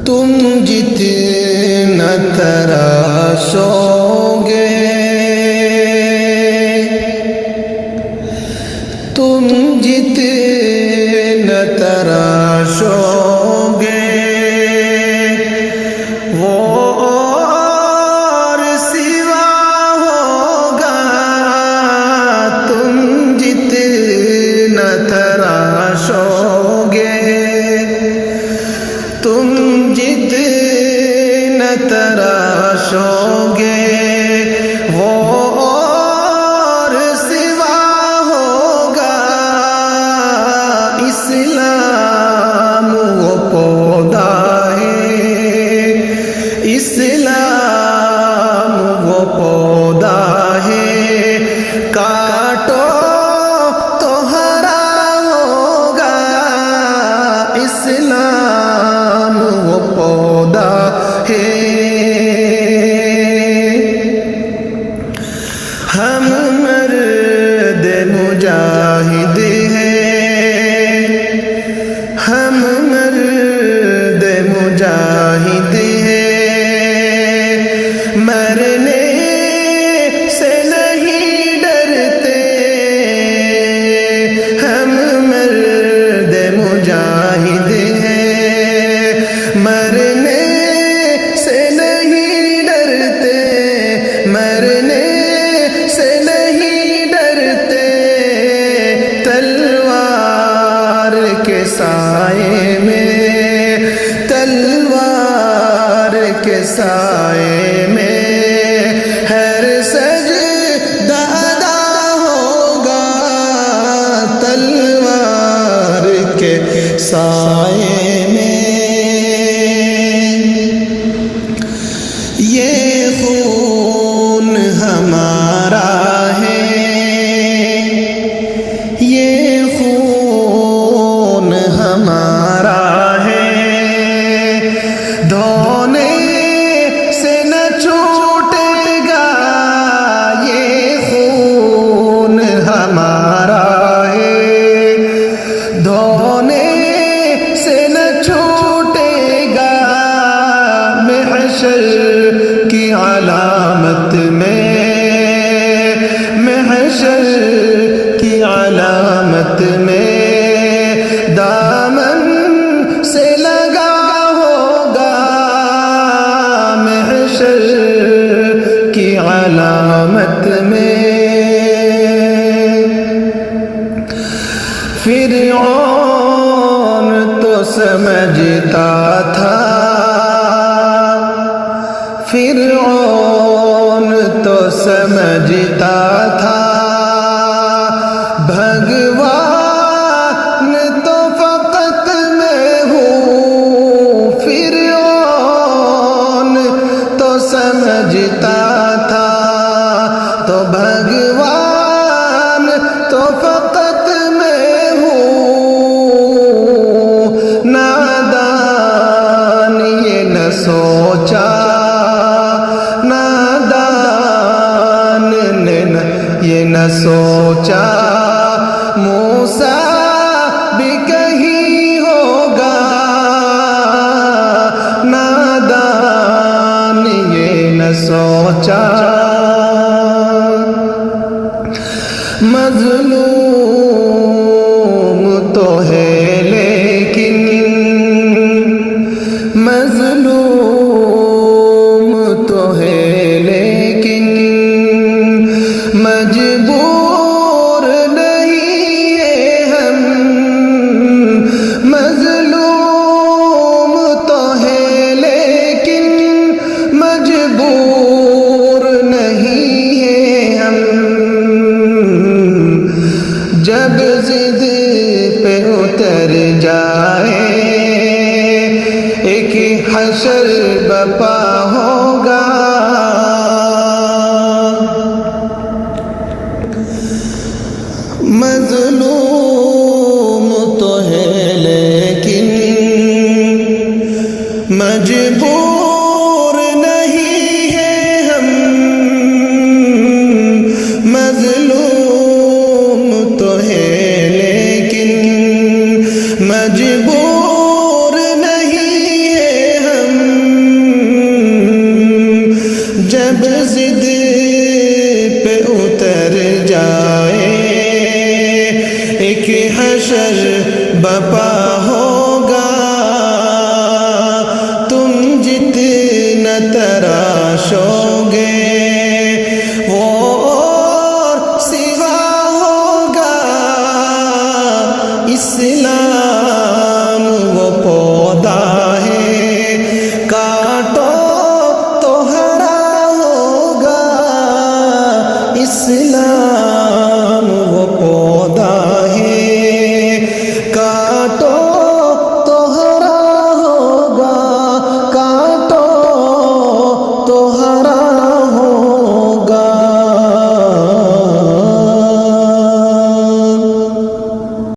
تم جتنا تراشو گے تم جتنا تراشو گے وہ اور سوا ہوگا تم جتنا تراشو گے تم جتنا تراشو گے وہ اور سوا ہوگا اسلام وہ پودا ہے اسلام وہ پودا ہے کاٹو تو ہرا ہوگا اسلام وہ پودا ہے ہم مرد مجاہد ہیں ہم مرد مجاہد ہیں مرنے سے نہیں ڈرتے ہم مرد مجاہد ہیں مرنے سے نہیں ڈرتے مرنے سے نہیں ڈرتے تلوار کے سائے میں تلوار کے سائے میں ہر سجدہ ادا ہوگا تلوار کے سائے میں یہ خون ہمارا ہے یہ خون ہمارا ہے دھونے سے نہ چھوٹے گا یہ خون ہمارا ہے دھونے سے نہ چھوٹے گا محشر کی علامت میں محشر کی علامت میں دامن سے لگا ہوگا محشر کی علامت میں فرعون تو سمجھتا تھا فرعون تو سمجھتا تھا بھگوان تو فقط میں ہوں فرعون تو سمجھتا تھا تو بھگوان تو فقط میں ہوں نادان یہ نہ سوچا نادان نے یہ نہ سوچا موسیٰ بھی کہیں ہوگا نادان یہ نہ سوچا مظلوم تو ہے لیکن مظلوم تو ہے لیکن مجبور نہیں ہے ہم مظلوم تو ہے لیکن مجبور نہیں ہے ہم جب ضد پہ اتر جائے ایک حشر بپا ہوگا مظلوم تو ہے لیکن مجبور نہیں ہے ہم مظلوم تو ہے لیکن مجبور نہیں ہے ہم ایک حشر بپا ہوگا تم جتنا تراشو گے وہ اور سوا ہوگا اسلام وہ پودا ہے کاٹو تو ہرا ہوگا اسلام وہ پودا ہے کاٹو